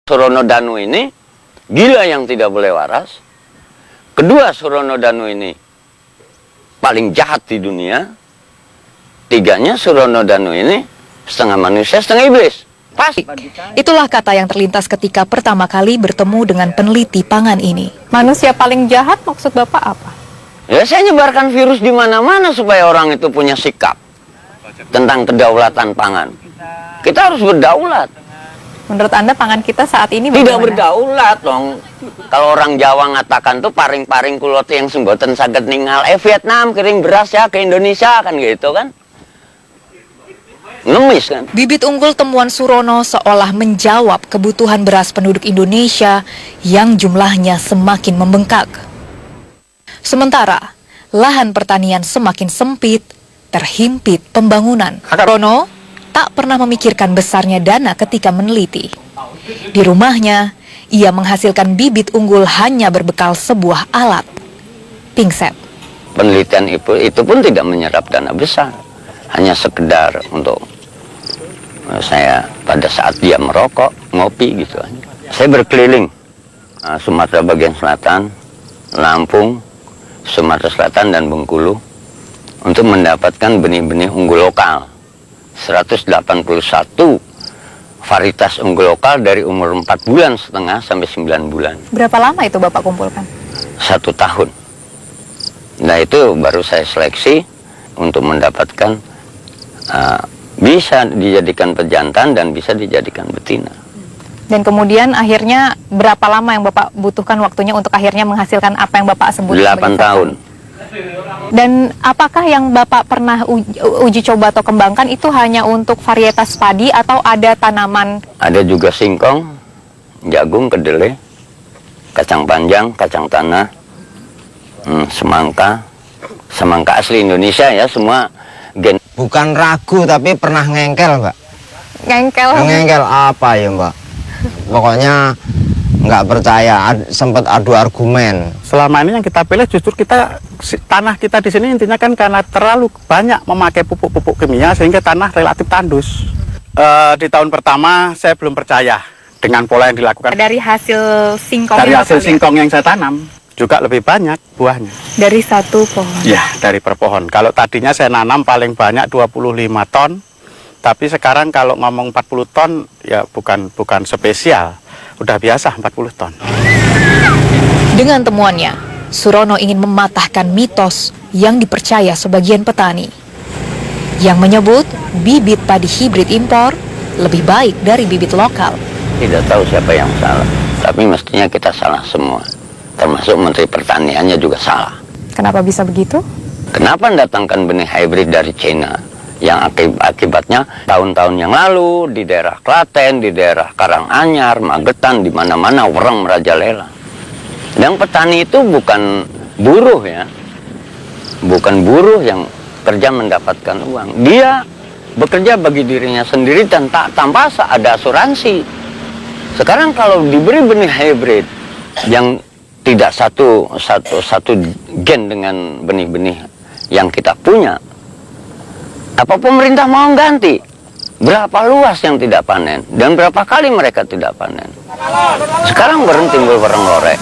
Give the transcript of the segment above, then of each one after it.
Surono Danu ini gila yang tidak boleh waras. Kedua, Surono Danu ini paling jahat di dunia. Tiganya, Surono Danu ini setengah manusia, setengah iblis. Pas. Itulah kata yang terlintas ketika pertama kali bertemu dengan peneliti pangan ini. Manusia paling jahat maksud Bapak apa? Ya, saya nyebarkan virus di mana-mana supaya orang itu punya sikap tentang kedaulatan pangan. Kita harus berdaulat. Menurut Anda pangan kita saat ini Tidak bagaimana? berdaulat dong. Kalau orang Jawa ngatakan tuh paring-paring kulot yang semboten saged ningal. Vietnam kirim beras ya ke Indonesia kan gitu kan. Ngemis kan. Bibit unggul temuan Surono seolah menjawab kebutuhan beras penduduk Indonesia yang jumlahnya semakin membengkak. Sementara, lahan pertanian semakin sempit, terhimpit pembangunan. Surono tak pernah memikirkan besarnya dana ketika meneliti. Di rumahnya, ia menghasilkan bibit unggul hanya berbekal sebuah alat, pingset. Penelitian itu pun tidak menyerap dana besar. Hanya sekedar untuk saya pada saat dia merokok, ngopi gitu aja. Saya berkeliling Sumatera bagian selatan, Lampung, Sumatera Selatan dan Bengkulu untuk mendapatkan benih-benih unggul lokal. 181 varietas unggul lokal dari umur 4,5 bulan sampai 9 bulan. Berapa lama itu Bapak kumpulkan? 1 tahun. Nah itu baru saya seleksi untuk mendapatkan bisa dijadikan pejantan dan bisa dijadikan betina. Dan kemudian akhirnya berapa lama yang Bapak butuhkan waktunya untuk akhirnya menghasilkan apa yang Bapak sebut? 8 tahun. Dan apakah yang Bapak pernah uji coba atau kembangkan itu hanya untuk varietas padi atau ada tanaman? Ada juga singkong, jagung, kedelai, kacang panjang, kacang tanah, semangka asli Indonesia ya, semua gen. Bukan ragu tapi pernah ngengkel, Mbak. Ngengkel? Ngengkel apa ya, Mbak? Pokoknya nggak percaya, sempat adu argumen. Selama ini yang kita pilih justru tanah kita di sini intinya kan karena terlalu banyak memakai pupuk-pupuk kimia sehingga tanah relatif tandus. Di tahun pertama saya belum percaya dengan pola yang dilakukan. Dari hasil singkong? Dari hasil singkong yang saya tanam juga lebih banyak buahnya. Dari satu pohon? Ya, dari per pohon. Kalau tadinya saya nanam paling banyak 25 ton, tapi sekarang kalau ngomong 40 ton ya bukan spesial. Udah biasa 40 ton. Dengan temuannya, Surono ingin mematahkan mitos yang dipercaya sebagian petani yang menyebut bibit padi hibrid impor lebih baik dari bibit lokal. Tidak tahu siapa yang salah, tapi mestinya kita salah semua. Termasuk Menteri Pertaniannya juga salah. Kenapa bisa begitu? Kenapa mendatangkan benih hybrid dari China? Yang akibatnya tahun-tahun yang lalu di daerah Klaten, di daerah Karanganyar, Magetan, di mana-mana orang merajalela. Dan petani itu bukan buruh ya, bukan buruh yang kerja mendapatkan uang. Dia bekerja bagi dirinya sendiri dan tanpa ada asuransi. Sekarang kalau diberi benih hybrid yang tidak satu gen dengan benih-benih yang kita punya, apa pemerintah mau ganti? Berapa luas yang tidak panen? Dan berapa kali mereka tidak panen? Sekarang timbul warang lorek.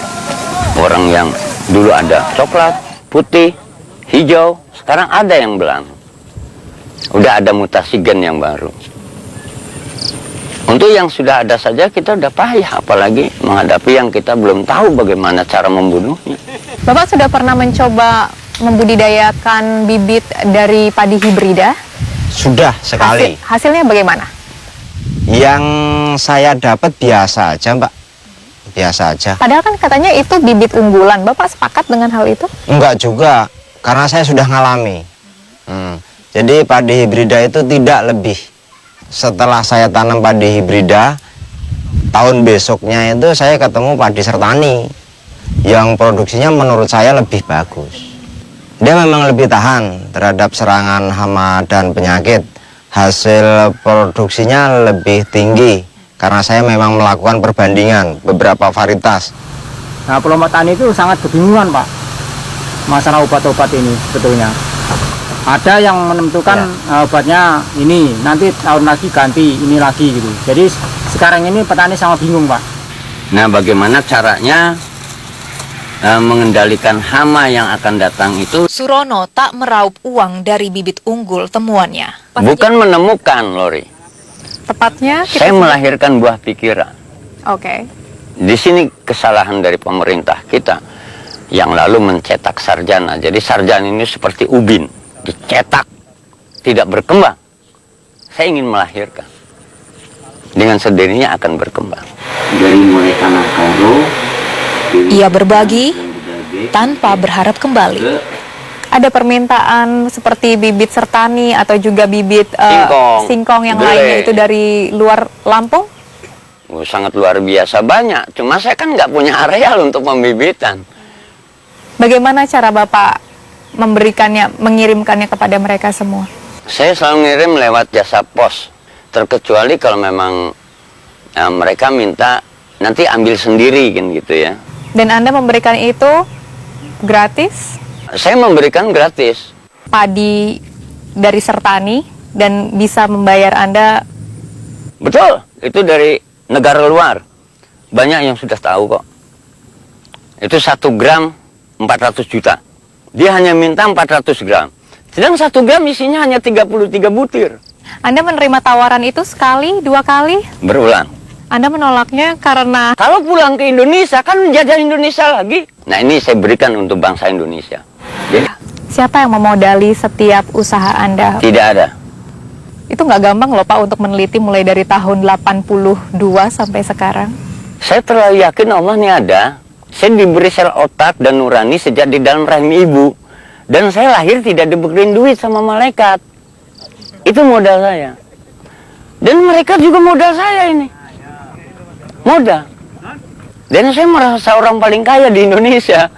Orang yang dulu ada coklat, putih, hijau, sekarang ada yang belang. Udah ada mutasi gen yang baru. Untuk yang sudah ada saja kita udah payah, apalagi menghadapi yang kita belum tahu bagaimana cara membunuhnya. Bapak sudah pernah mencoba membudidayakan bibit dari padi hibrida? Sudah sekali. Hasilnya bagaimana? Yang saya dapat biasa aja, Mbak. Biasa aja. Padahal kan katanya itu bibit unggulan. Bapak sepakat dengan hal itu? Enggak juga, karena saya sudah ngalami. Jadi padi hibrida itu tidak lebih. Setelah saya tanam padi hibrida, tahun besoknya itu saya ketemu padi sertani yang produksinya menurut saya lebih bagus. Dia memang lebih tahan terhadap serangan hama dan penyakit. Hasil produksinya lebih tinggi karena saya memang melakukan perbandingan beberapa varietas. Nah, pelompok tani itu sangat kebingungan, Pak, masalah obat-obat ini sebetulnya. Ada yang menentukan obatnya ini, nanti tahun lagi ganti ini lagi gitu. Jadi sekarang ini petani sangat bingung, Pak. Nah, bagaimana caranya mengendalikan hama yang akan datang itu? Surono tak meraup uang dari bibit unggul temuannya. Bukan menemukan, Lori. Tepatnya Saya melahirkan buah pikiran. Oke. Di sini kesalahan dari pemerintah kita yang lalu mencetak sarjana. Jadi sarjana ini seperti ubin, dicetak, tidak berkembang. Saya ingin melahirkan. Dengan sendirinya akan berkembang. Dari mulai tanah Kairo, Ia berbagi tanpa berharap kembali. Ada permintaan seperti bibit sertani atau juga bibit singkong yang Gele. lainnya itu dari luar Lampung? Sangat luar biasa banyak. Cuma saya kan nggak punya areal untuk pembibitan. Bagaimana cara Bapak memberikannya, mengirimkannya kepada mereka semua? Saya selalu ngirim lewat jasa pos. Terkecuali kalau memang mereka minta nanti ambil sendiri kan gitu ya. Dan Anda memberikan itu gratis? Saya memberikan gratis. Padi dari sertani dan bisa membayar Anda. Betul, itu dari negara luar. Banyak yang sudah tahu kok. Itu 1 gram 400 juta. Dia hanya minta 400 gram. Sedang 1 gram isinya hanya 33 butir. Anda menerima tawaran itu sekali, 2 kali? Berulang. Anda menolaknya karena Kalau pulang ke Indonesia kan menjajah Indonesia lagi. Nah, ini saya berikan untuk bangsa Indonesia. Jadi, siapa yang memodali setiap usaha Anda? tidak ada. Itu nggak gampang loh Pak untuk meneliti mulai dari tahun 82 sampai sekarang. Saya terlalu yakin Allah ini ada. Saya diberi sel otak dan nurani sejak di dalam rahim ibu. Dan saya lahir tidak diberikan duit sama malaikat. Itu modal saya. Dan mereka juga modal saya ini. Modal. Dan saya merasa orang paling kaya di Indonesia.